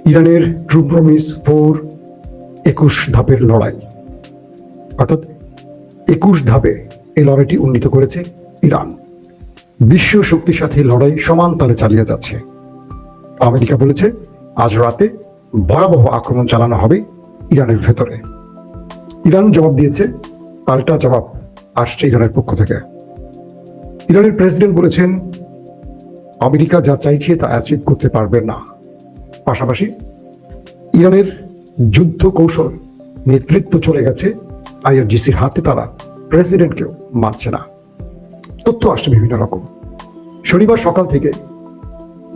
ইরানের true promise 4 21 ধাপের লড়াই, অর্থাৎ 21 ধাপে এই লড়াইটি উন্নীত করেছে ইরান। বিশ্ব শক্তির সাথে লড়াই সমান তালে চালিয়ে যাচ্ছে। আমেরিকা বলেছে আজ রাতে ভয়াবহ আক্রমণ চালানো হবে ইরানের ভেতরে। ইরান জবাব দিয়েছে, পাল্টা জবাব আসছে ইরানের পক্ষ থেকে। ইরানের প্রেসিডেন্ট বলেছেন আমেরিকা যা চাইছে তা অ্যাচিভ করতে পারবে না। পাশাপাশি ইরানের যুদ্ধ কৌশল নেতৃত্ব চলে গেছে আইআরজিসির হাতে, তারা প্রেসিডেন্টকেও মানছে না। তথ্য আসছে বিভিন্ন রকম। শনিবার সকাল থেকে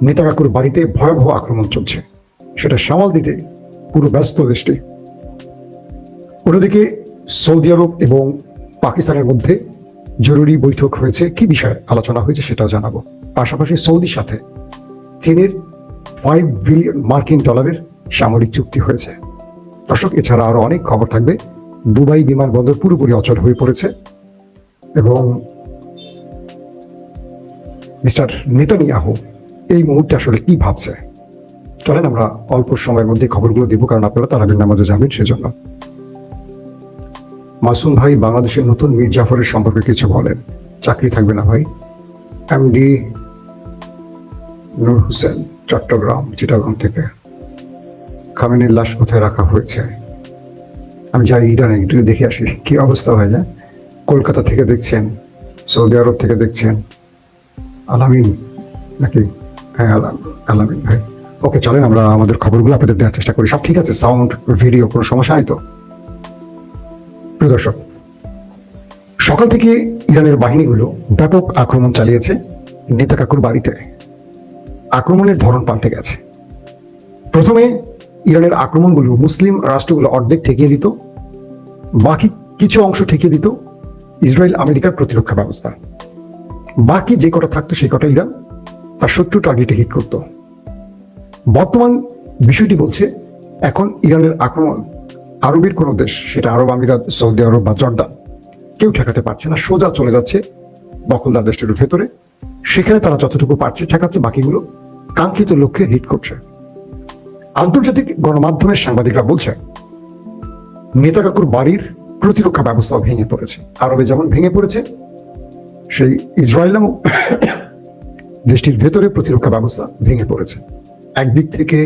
নেতাকাকুর বাড়িতে ভয়াবহ আক্রমণ চলছে, সেটা সামাল দিতে পুরো ব্যস্ত দেশটি। অন্যদিকে সৌদি আরব এবং পাকিস্তানের মধ্যে জরুরি বৈঠক হয়েছে। কি বিষয়ে আলোচনা হয়েছে সেটাও জানাবো। পাশাপাশি সৌদির সাথে চীনের $5 বিলিয়ন মার্কিন ডলারের সামরিক চুক্তি হয়েছে। দর্শক, এছাড়া আরো অনেক খবর থাকবে। দুবাই বিমানবন্দর পুরোপুরি অচল হয়ে পড়েছে এবং মিস্টার নেতানিয়াহু এই মুহূর্তে আসলে কি ভাবছে, চলেন আমরা অল্প সময়ের মধ্যে খবরগুলো দিব, কারণ আপনারা তারাবির নামাজে যাবেন সেজন্য। মাসুম ভাই বাংলাদেশের নতুন মীর জাফরের সম্পর্কে কিছু বলেন। চাকরি থাকবে না ভাই। এমডি নূর হোসেন চট্টগ্রাম চিটাগাং থেকে। খামেনির লাশ কোথায় রাখা হয়েছে? আমি যাই ইরানে একটু দেখে আসি কি অবস্থা হয়ে যায়। কলকাতা থেকে দেখছেন, সৌদি আরব থেকে দেখছেন। আলামিন নাকি? হ্যাঁ আলামিন ভাই। ওকে, চলেন আমরা আমাদের খবরগুলো আপনাদের দেওয়ার চেষ্টা করি। সব ঠিক আছে? সাউন্ড ভিডিও কোনো সমস্যা নাই তো? প্রিয় দর্শক, সকাল থেকে ইরানের বাহিনীগুলো ব্যাপক আক্রমণ চালিয়েছে নেতাকাকুর বাড়িতে। আক্রমণের ধরন পাল্টে গেছে। প্রথমে ইরানের আক্রমণগুলো মুসলিম রাষ্ট্রগুলো অর্ধেক ঠেকিয়ে দিত, বাকি কিছু অংশ ঠেকিয়ে দিত ইসরায়েল আমেরিকার প্রতিরক্ষা ব্যবস্থা। বাকি যে কটা থাকতো সেই কটা ইরান তার শত্রু টার্গেটে হিট করত। বর্তমান বিষয়টি বলছে এখন ইরানের আক্রমণ আরবের কোনো দেশ, সেটা আরব আমিরাত, সৌদি আরব বা জর্ডান, কেউ ঠেকাতে পারছে না। সোজা চলে যাচ্ছে দখলদার দেশটির ভেতরে। সেখানে তারা যতটুকু পারছে ঠেকাচ্ছে, বাকিগুলো কাঙ্ক্ষিত লক্ষ্যে হিট করছে। আন্তর্জাতিক গণমাধ্যমের সাংবাদিকরা বলছে নেতাকাকুর বাড়ির প্রতিরক্ষা ব্যবস্থা ভেঙে পড়েছে। আরবে যেমন ভেঙে পড়েছে, সেই ইসরায়েল নামক দেশটির ভেতরে প্রতিরক্ষা ব্যবস্থা ভেঙে পড়েছে। একদিক থেকে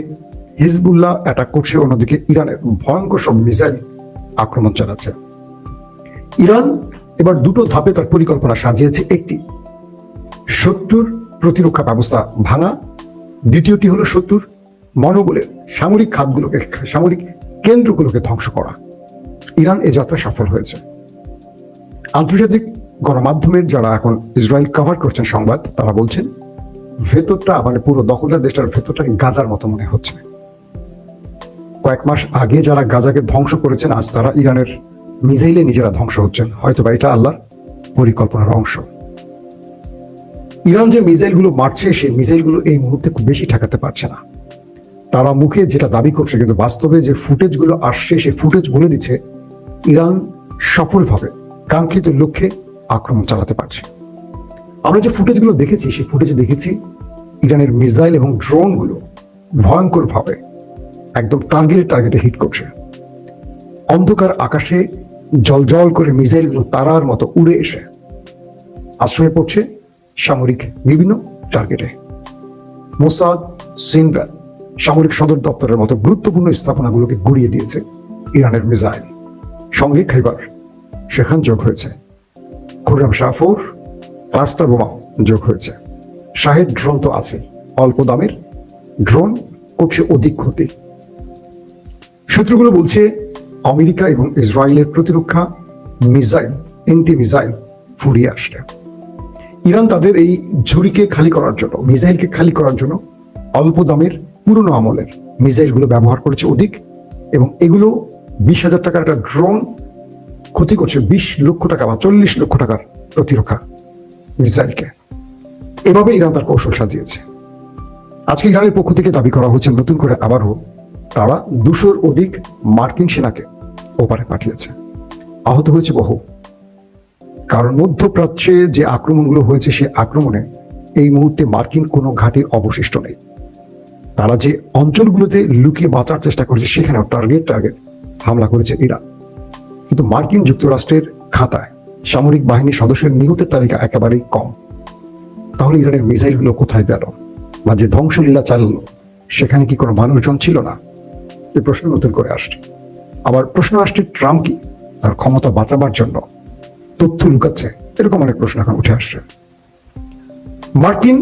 হিজবুল্লাহ অ্যাটাক করছে, অন্যদিকে ইরানের ভয়ঙ্কর সব মিসাইল আক্রমণ চালাচ্ছে। ইরান এবার দুটো ধাপে তার পরিকল্পনা সাজিয়েছে। একটি, শত্রুর প্রতিরক্ষা ব্যবস্থা ভাঙা। দ্বিতীয়টি হলো শত্রুর মনোবলের সামরিক খাতগুলোকে, সামরিক কেন্দ্রগুলোকে ধ্বংস করা। ইরান এ যাত্রা সফল হয়েছে। আন্তর্জাতিক গণমাধ্যমের যারা এখন ইসরায়েল কভার করছেন সংবাদ, তারা বলছেন ভেতরটা, মানে পুরো দখলদার দেশটার ভেতরটাকে গাজার মতো মনে হচ্ছে। কয়েক মাস আগে যারা গাজাকে ধ্বংস করেছেন, আজ তারা ইরানের মিসাইলে নিজেরা ধ্বংস হচ্ছেন। হয়তো বা এটা আল্লাহর পরিকল্পনার অংশ। ইরান যে মিসাইলগুলো মারছে, সেই মিসাইলগুলো এই মুহূর্তে খুব বেশি ঠেকাতে পারছে না। তারা মুখে যেটা দাবি করছে, কিন্তু বাস্তবে যে ফুটেজগুলো আসছে সেই ফুটেজ বলে দিচ্ছে ইরান সফলভাবে কাঙ্ক্ষিত লক্ষ্যে আক্রমণ চালাতে পারছে। আমরা যে ফুটেজগুলো দেখেছি, সেই ফুটেজে দেখেছি ইরানের মিসাইল এবং ড্রোনগুলো ভয়ঙ্করভাবে একদম টার্গেটে হিট করছে। অন্ধকার আকাশে জলজল করে মিসাইলগুলো তারার মতো উড়ে এসে আশ্রয় পড়ছে সামরিক বিভিন্ন টার্গেটে। মোসাদ, সিনভ্যাল, সামরিক সদর দপ্তরের মতো গুরুত্বপূর্ণ স্থাপনাগুলোকে গুড়িয়ে দিয়েছে ইরানের মিসাইল। সঙ্গে খাইবার সেখান যোগ হয়েছে। খুররাম শাহ 4 ক্লাস্টার বোমা যোগ হয়েছে। শাহেদ ড্রোন তো আছে, অল্প দামের ড্রোন করছে অধিক ক্ষতি। সূত্রগুলো বলছে আমেরিকা এবং ইসরায়েলের প্রতিরক্ষা মিসাইল, এন্টি মিসাইল ফুরিয়ে আসছে। ইরান তাদের এই ঝুড়িকে খালি করার জন্য, মিসাইলকে খালি করার জন্য অল্প দামের পুরনো আমলের মিসাইলগুলো ব্যবহার করেছে অধিক, এবং এগুলো 20,000 টাকার একটা ড্রোন ক্ষতি করছে 20 লক্ষ টাকা বা 40 লক্ষ টাকার প্রতিরক্ষা মিসাইলকে। এভাবে ইরান তার কৌশল সাজিয়েছে। আজকে ইরানের পক্ষ থেকে দাবি করা হচ্ছে নতুন করে আবারও তারা 200-র অধিক মার্কিন সেনাকে ওপারে পাঠিয়েছে। আহত হয়েছে বহু। কারণ মধ্যপ্রাচ্যে যে আক্রমণগুলো হয়েছে, সে আক্রমণে এই মুহূর্তে মার্কিন কোনো ঘাঁটি অবশিষ্ট নেই। তারা যে অঞ্চলগুলোতে লুকিয়ে বাঁচার চেষ্টা করেছে সেখানেও টার্গেট হামলা করেছে ইরান। কিন্তু মার্কিন যুক্তরাষ্ট্রের খাতায় সামরিক বাহিনীর সদস্যের নিহতের তালিকা একেবারেই কম। তাহলে ইরানের মিসাইলগুলো কোথায় গেল, বা যে ধ্বংসলীলা চালালো সেখানে কি কোনো মানুষজন ছিল না? এই প্রশ্ন নতুন করে আসছে। আবার প্রশ্ন আসছে, ট্রাম্প কি তার ক্ষমতা বাঁচাবার জন্য তথ্য লুকাচ্ছে? এরকম অনেক প্রশ্ন এখন উঠে আসছে। মার্কিন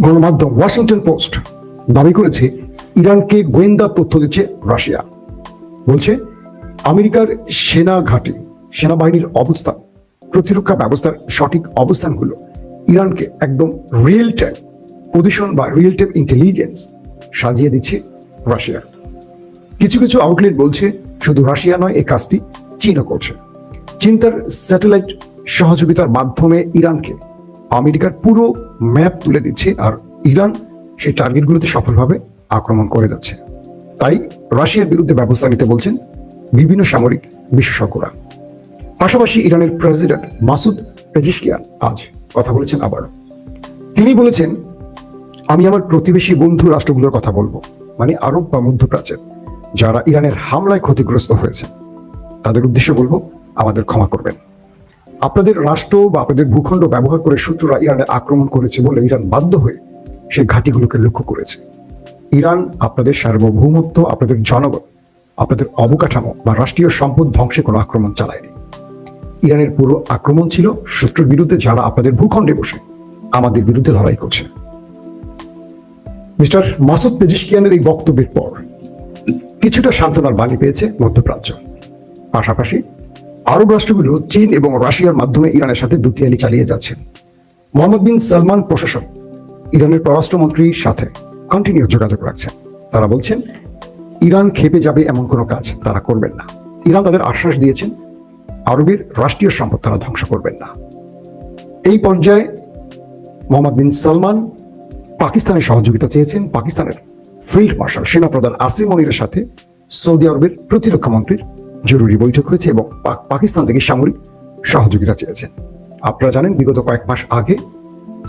গণমাধ্যম ওয়াশিংটন পোস্ট দাবি করেছে ইরানকে গোয়েন্দা তথ্য দিচ্ছে রাশিয়া। বলছে আমেরিকার সেনা ঘাঁটি, সেনাবাহিনীর অবস্থান, প্রতিরক্ষা ব্যবস্থার সঠিক অবস্থানগুলো ইরানকে একদম রিয়েল টাইম পজিশন বা রিয়েল টাইম ইন্টেলিজেন্স সাজিয়ে দিচ্ছে রাশিয়া। কিছু কিছু আউটলেট বলছে শুধু রাশিয়া নয়, এই কাজটি চীনও করছে। চীন তার স্যাটেলাইট সহযোগিতার মাধ্যমে ইরানকে আমেরিকার পুরো ম্যাপ তুলে দিচ্ছে, আর ইরান সেই টার্গেটগুলোতে সফলভাবে আক্রমণ করে যাচ্ছে। তাই রাশিয়ার বিরুদ্ধে ব্যবস্থা নিতে বলছেন বিভিন্ন সামরিক বিশেষজ্ঞরা। পাশাপাশি ইরানের প্রেসিডেন্ট মাসুদ পেজিশকিয়ান আজ কথা বলেছেন আবার। তিনি বলেছেন, আমি আমার প্রতিবেশী বন্ধু রাষ্ট্রগুলোর কথা বলবো, মানে আরব বা মধ্যপ্রাচ্যের যারা ইরানের হামলায় ক্ষতিগ্রস্ত হয়েছে তাদের উদ্দেশ্যে বলবো, আমাদের ক্ষমা করবেন। আপনাদের রাষ্ট্র বা আপনাদের ভূখণ্ড ব্যবহার করে শত্রুরা ইরানে আক্রমণ করেছে বলে ইরান বাধ্য হয়ে সেই ঘাঁটিগুলোকে লক্ষ্য করেছে। ইরান আপনাদের সার্বভৌমত্ব, আপনাদের জনগণ, আপনাদের অবকাঠামো বা রাষ্ট্রীয় সম্পদ ধ্বংসে কোনো আক্রমণ চালায়নি। ইরানের পুরো আক্রমণ ছিল শত্রুর বিরুদ্ধে যারা আপনাদের ভূখণ্ডে বসে আমাদের বিরুদ্ধে লড়াই করছে। মিস্টার মাসুদ পেজিশকিয়ানের এই বক্তব্যের পর কিছুটা সান্ত্বনার বাণী পেয়েছে মধ্যপ্রাচ্য। পাশাপাশি আরব রাষ্ট্রগুলো চীন এবং রাশিয়ার মাধ্যমে ইরানের সাথে দুতিয়ালি চালিয়ে যাচ্ছেন। মোহাম্মদ বিন সালমান প্রশাসন ইরানের পররাষ্ট্রমন্ত্রীর সাথে কন্টিনিউ যোগাযোগ রাখছেন। তারা বলছেন ইরান খেপে যাবে এমন কোনো কাজ তারা করবেন না। ইরান তাদের আশ্বাস দিয়েছেন আরবের রাষ্ট্রীয় সম্পদ তারা ধ্বংস করবেন না। এই পর্যায়ে মোহাম্মদ বিন সালমান পাকিস্তানের সহযোগিতা চেয়েছেন। পাকিস্তানের ফিল্ড মার্শাল সেনাপ্রধান আসিম মনিরের সাথে সৌদি আরবের প্রতিরক্ষা মন্ত্রীর জরুরি বৈঠক হয়েছে এবং পাকিস্তান থেকে সামরিক সহযোগিতা চেয়েছেন। আপনারা জানেন বিগত কয়েক মাস আগে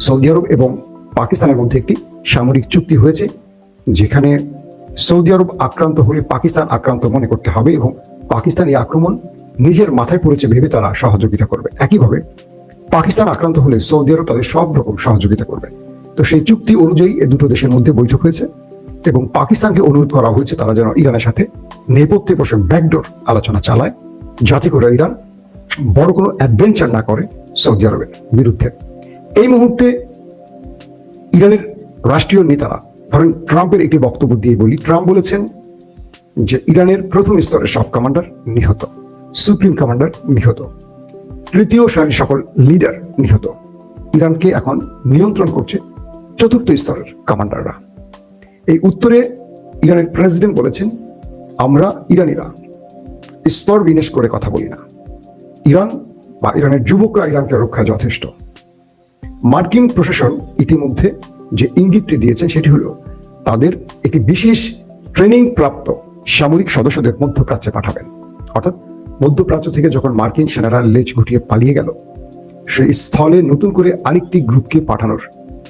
সৌদি আরব এবং পাকিস্তানের মধ্যে একটি সামরিক চুক্তি হয়েছে, যেখানে সৌদি আরব আক্রান্ত হলে পাকিস্তান আক্রান্ত মনে করতে হবে এবং পাকিস্তান এই আক্রমণ নিজের মাথায় পড়েছে ভেবে তারা সহযোগিতা করবে। একইভাবে পাকিস্তান আক্রান্ত হলে সৌদি আরব তাদের সব রকম সহযোগিতা করবে। তো সেই চুক্তি অনুযায়ী এই দুটো দেশের মধ্যে বৈঠক হয়েছে এবং পাকিস্তানকে অনুরোধ করা হয়েছে তারা যেন ইরানের সাথে নেপথ্যে বসে ব্যাকডোর আলোচনা চালায়, যাতে করে ইরান বড় কোনো অ্যাডভেঞ্চার না করে সৌদি আরবের বিরুদ্ধে। এই মুহূর্তে ইরানের রাষ্ট্রীয় নেতারা, ধরেন ট্রাম্পের একটি বক্তব্য দিয়ে বলি, ট্রাম্প বলেছেন যে ইরানের প্রথম স্তরের সব কমান্ডার নিহত, সুপ্রিম কমান্ডার নিহত, তৃতীয় সারির সকল লিডার নিহত। ইরানকে এখন নিয়ন্ত্রণ করছে চতুর্থ স্তরের কমান্ডাররা। এই উত্তরে ইরানের প্রেসিডেন্ট বলেছেন, আমরা ইরানিরা স্তর বিন্যাস করে কথা বলি না। ইরান বা ইরানের যুবকরা ইরানকে রক্ষায় যথেষ্ট। মার্কিন প্রশাসন ইতিমধ্যে যে ইঙ্গিতটি দিয়েছেন সেটি হলো তাদের একটি বিশেষ ট্রেনিং প্রাপ্ত সামরিক সদস্যদের মধ্যপ্রাচ্যে পাঠাবেন। অর্থাৎ মধ্যপ্রাচ্য থেকে যখন মার্কিন সেনারা লেজ গুটিয়ে পালিয়ে গেল, সেই স্থলে নতুন করে আরেকটি গ্রুপকে পাঠানোর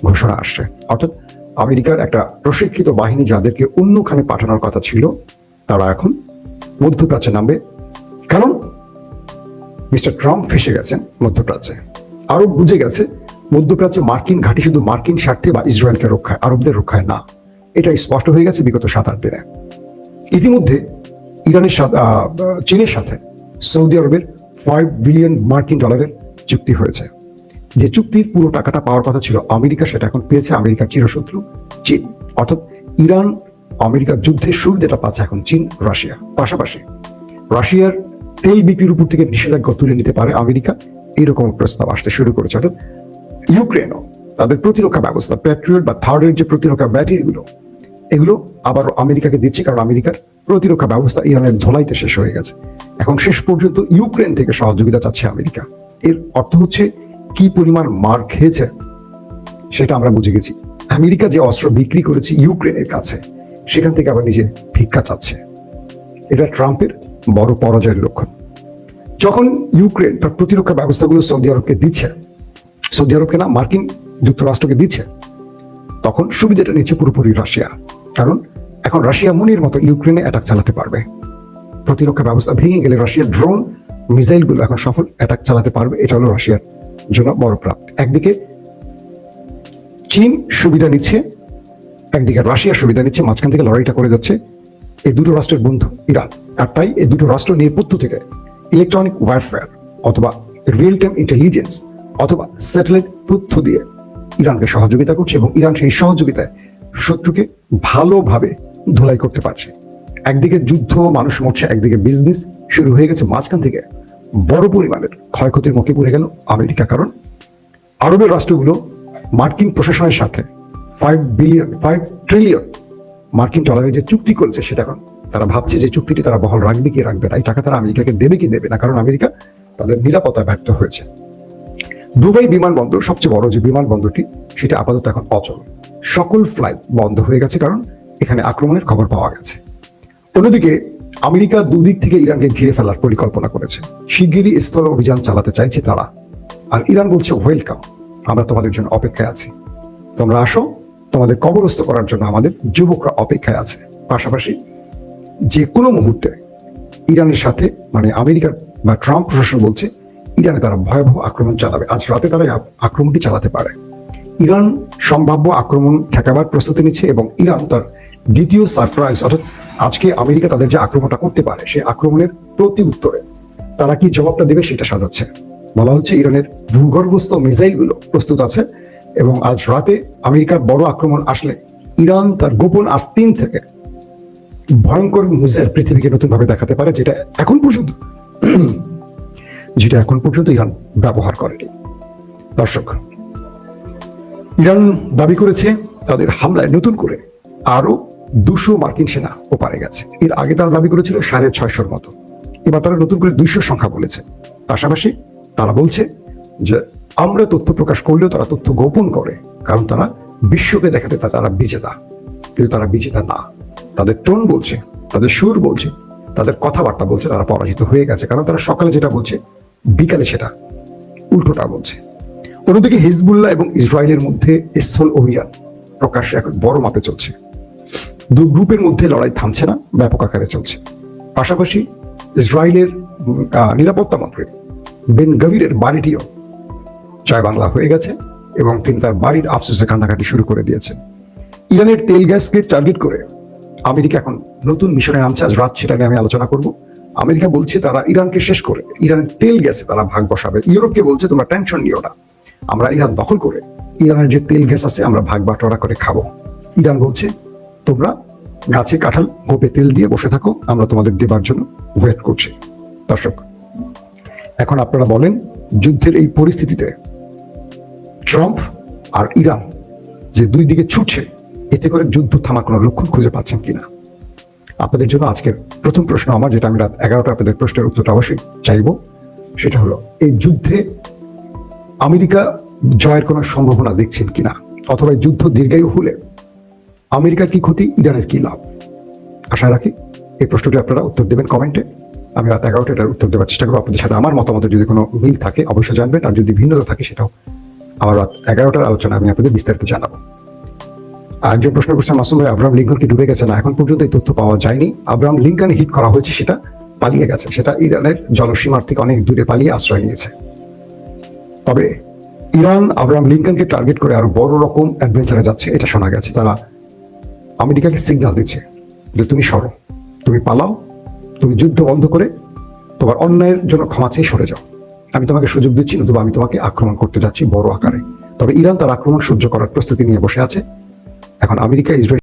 ঘোষণা আসছে। অর্থাৎ আমেরিকার একটা প্রশিক্ষিত বাহিনী যাদেরকে অন্যখানে পাঠানোর কথা ছিল তারা এখন মধ্যপ্রাচ্যে নামবে। কারণ মিস্টার ট্রাম্প ফেসে গেছেন মধ্যপ্রাচ্যে। আরব বুঝে গেছে মধ্যপ্রাচ্যে মার্কিন ঘাঁটি শুধু মার্কিন স্বার্থে বা ইসরায়েলকে রক্ষায়, আরবদের রক্ষায় না। এটা স্পষ্ট হয়ে গেছে বিগত 7-8 দিনে। ইতিমধ্যে ইরানের চীনের সাথে সৌদি আরবের $5 বিলিয়ন মার্কিন ডলারের চুক্তি হয়েছে। যে চুক্তির পুরো টাকাটা পাওয়ার কথা ছিল আমেরিকা, সেটা এখন পেয়েছে আমেরিকার চিরশত্রু চীন। অর্থাৎ ইরান আমেরিকার যুদ্ধের সুবিধাটা পাচ্ছে এখন চীন, রাশিয়া। পাশাপাশি রাশিয়ার তেল বিক্রির উপর থেকে নিষেধাজ্ঞা তুলে নিতে পারে আমেরিকা, এরকম প্রস্তাব আসতে শুরু করেছে। অর্থাৎ ইউক্রেনও তাদের প্রতিরক্ষা ব্যবস্থা, প্যাট্রিয়ট বা থার্ডের যে প্রতিরক্ষা ব্যাটারিগুলো, এগুলো আবার আমেরিকাকে দিচ্ছে, কারণ আমেরিকার প্রতিরক্ষা ব্যবস্থা ইরানের ধোলাইতে শেষ হয়ে গেছে। এখন শেষ পর্যন্ত ইউক্রেন থেকে সহযোগিতা চাচ্ছে আমেরিকা। এর অর্থ হচ্ছে কি পরিমাণ মার খেয়েছে সেটা আমরা বুঝে গেছি। আমেরিকা যে অস্ত্র বিক্রি করেছে ইউক্রেনের কাছে, সেখান থেকে আবার নিজে ভিক্ষা চাচ্ছে। এটা ট্রাম্পের বড় পরাজয়ের লক্ষণ। যখন ইউক্রেন তার প্রতিরক্ষা ব্যবস্থাগুলো সৌদি আরবকে দিচ্ছে, সৌদি আরবকে না মার্কিন যুক্তরাষ্ট্রকে দিচ্ছে, তখন সুবিধাটা নিচ্ছে পুরোপুরি রাশিয়া। কারণ এখন রাশিয়া মনির মতো ইউক্রেনে অ্যাটাক চালাতে পারবে। প্রতিরক্ষা ব্যবস্থা ভেঙে গেলে রাশিয়ার ড্রোন মিসাইলগুলো এখন সফল অ্যাটাক চালাতে পারবে। এটা হলো রাশিয়ার জন্য বড় প্রাপ্তি। একদিকে চীন সুবিধা নিচ্ছে, একদিকে রাশিয়া সুবিধা নিচ্ছে, মাঝখান থেকে লড়াইটা করে যাচ্ছে এই দুটো রাষ্ট্রের বন্ধু ইরান। আর তাই এই দুটো রাষ্ট্র নেপথ্য থেকে ইলেকট্রনিক ওয়ারফেয়ার অথবা রিয়েল টাইম ইন্টেলিজেন্স অথবা স্যাটেলাইট তথ্য দিয়ে ইরানকে সহযোগিতা করছে এবং ইরান সেই সহযোগিতায় শত্রুকে ভালোভাবে ধুলাই করতে পারছে। একদিকে যুদ্ধ, মানুষ মরছে, একদিকে বিজনেস শুরু হয়ে গেছে। মাঝখান থেকে বড় পরিমাণের ক্ষয়ক্ষতির মুখে পড়ে গেল আমেরিকা। কারণ আরবের রাষ্ট্রগুলো মার্কিন প্রশাসনের সাথে 5 ট্রিলিয়ন মার্কিন ডলারের যে চুক্তি করেছে, সেটা এখন তারা ভাবছে যে চুক্তিটি তারা বহাল রাখবে কি রাখবে না, এই টাকা তারা আমেরিকাকে দেবে কি দেবে না। কারণ আমেরিকা তাদের নিরাপত্তায় ব্যর্থ হয়েছে। দুবাই বিমানবন্দর, সবচেয়ে বড় যে বিমানবন্দরটি, সেটা আপাতত এখন অচল। সকল ফ্লাইট বন্ধ হয়ে গেছে কারণ এখানে আক্রমণের খবর পাওয়া গেছে। অন্যদিকে আমেরিকা দুদিক থেকে ইরানকে ঘিরে ফেলার পরিকল্পনা করেছে। শিগগিরই স্থল অভিযান চালাতে চাইছে তারা। আর ইরান বলছে ওয়েলকাম, আমরা তোমাদের জন্য অপেক্ষায় আছি, তোমরা আসো, তোমাদের কবরস্থ করার জন্য আমাদের যুবকরা অপেক্ষায় আছে। পাশাপাশি যে কোনো মুহূর্তে ইরানের সাথে মানে আমেরিকার বা ট্রাম্প প্রশাসন বলছে ইরানে তারা ভয়াবহ আক্রমণ চালাবে। আজ রাতে তারা আক্রমণটি চালাতে পারে। ইরান সম্ভাব্য আক্রমণ ঠেকাবার প্রস্তুতি নিচ্ছে এবং ইরান তার দ্বিতীয় সারপ্রাইজ, অর্থাৎ আজকে আমেরিকা তাদের যে আক্রমণটা করতে পারে সেই আক্রমণের প্রতি উত্তরে তারা কি জবাবটা দেবে সেটা সাজাচ্ছে। বলা হচ্ছে ইরানের ভূগর্ভস্থ মিসাইলগুলো প্রস্তুত আছে এবং আজ রাতে আমেরিকার বড় আক্রমণ আসলে ইরান তার গোপন আস্তিন থেকে ভয়ঙ্কর মিসাইল পৃথিবীকে নতুনভাবে দেখাতে পারে, যেটা এখন পর্যন্ত ইরান ব্যবহার করেনি। দর্শক, ইরান দাবি করেছে তাদের হামলায় নতুন করে আরো 200 মার্কিন সেনা ওপারে গেছে। এর আগে তারা দাবি করেছিল 650 মতো, এবার তারা নতুন করে 200 সংখ্যা বলেছে। পাশাপাশি তারা বলছে যে আমরা তথ্য প্রকাশ করলেও তারা তথ্য গোপন করে, কারণ তারা বিশ্বকে দেখাতে তারা বিজেতা, কিন্তু তারা বিজেতা না। তাদের টোন বলছে, তাদের সুর বলছে, তাদের কথাবার্তা বলছে তারা পরাজিত হয়ে গেছে। কারণ তারা সকালে যেটা বলছে বিকালে সেটা উল্টোটা বলছে। অন্যদিকে হিজবুল্লাহ এবং ইসরায়েলের মধ্যে স্থল অভিযান প্রকাশ্যে এখন বড় মাপে চলছে। দু গ্রুপের মধ্যে লড়াই থামছে না, ব্যাপক আকারে চলছে। পাশাপাশি ইসরায়েলের নিরাপত্তা মন্ত্রী বেন গভিরের বাড়িটিও জয় বাংলা হয়ে গেছে এবং তিনি তার বাড়ির আফসোসে কান্নাকাটি শুরু করে দিয়েছেন। ইরানের তেল গ্যাসকে টার্গেট করে আমেরিকা এখন নতুন মিশনে নামছে। আজ রাত সেটা নিয়ে আমি আলোচনা করব। আমেরিকা বলছে তারা ইরানকে শেষ করে ইরানের তেল গ্যাসে তারা ভাগ বসাবে। ইউরোপকে বলছে তোমরা টেনশন নিও না, আমরা ইরান দখল করে ইরানের যে তেল গ্যাস আছে আমরা ভাগ বাটোয়ারা করে খাবো। ইরান বলছে তোমরা গাছে কাঁঠাল গোপে তেল দিয়ে বসে থাকো, আমরা তোমাদের দেবার জন্য ওয়েট করছি। দর্শক, এখন আপনারা বলেন, যুদ্ধের এই পরিস্থিতিতে ট্রাম্প আর ইরান যে দুই দিকে ছুটছে, এতে করে যুদ্ধ থামার কোনো লক্ষণ খুঁজে পাচ্ছেন কিনা? আপনাদের জন্য আজকের প্রথম প্রশ্ন আমার, যেটা আমি রাত 11টা আপনাদের প্রশ্নের উত্তরটা অবশ্যই চাইব, সেটা হলো এই যুদ্ধে আমেরিকা জয়ের কোনো সম্ভাবনা দেখছেন কিনা, অথবা যুদ্ধ দীর্ঘায়ু হলে আমেরিকার কি ক্ষতি, ইরানের কি লাভ? আশা রাখি এই প্রশ্নটি আপনারা উত্তর দেবেন কমেন্টে। আমি রাত 11টা এটার উত্তর দেওয়ার চেষ্টা করবো। আপনাদের সাথে আমার মতামতের যদি কোনো মিল থাকে অবশ্যই জানবেন, আর যদি ভিন্নতা থাকে সেটাও আমার রাত 11টার আলোচনা আমি আপনাদের বিস্তারিত জানাবো। একজন প্রশ্ন করছে, মাসুম ভাই আব্রাহাম লিঙ্কন কি ডুবে গেছে? না, এখন পর্যন্ত এই তথ্য পাওয়া যায়নি। আব্রাহাম লিঙ্কন হিট করা হয়েছে, সেটা পালিয়ে গেছে, সেটা ইরানের জলসীমার থেকে অনেক দূরে পালিয়ে আশ্রয় নিয়েছে। তবে ইরান আব্রাহাম লিঙ্কনকে টার্গেট করে আরো বড় রকম অ্যাডভেঞ্চারে যাচ্ছে, এটা শোনা গেছে। তারা আমেরিকাকে সিগন্যাল দিচ্ছে যে তুমি সরো, তুমি পালাও, তুমি যুদ্ধ বন্ধ করে তোমার অন্যায়ের জন্য ক্ষমা চেয়ে সরে যাও। আমি তোমাকে সুযোগ দিচ্ছি, নতুবা আমি তোমাকে আক্রমণ করতে যাচ্ছি বড় আকারে। তবে ইরান তার আক্রমণ সহ্য করার প্রস্তুতি নিয়ে বসে আছে। এখন আমেরিকা ইসরায়েল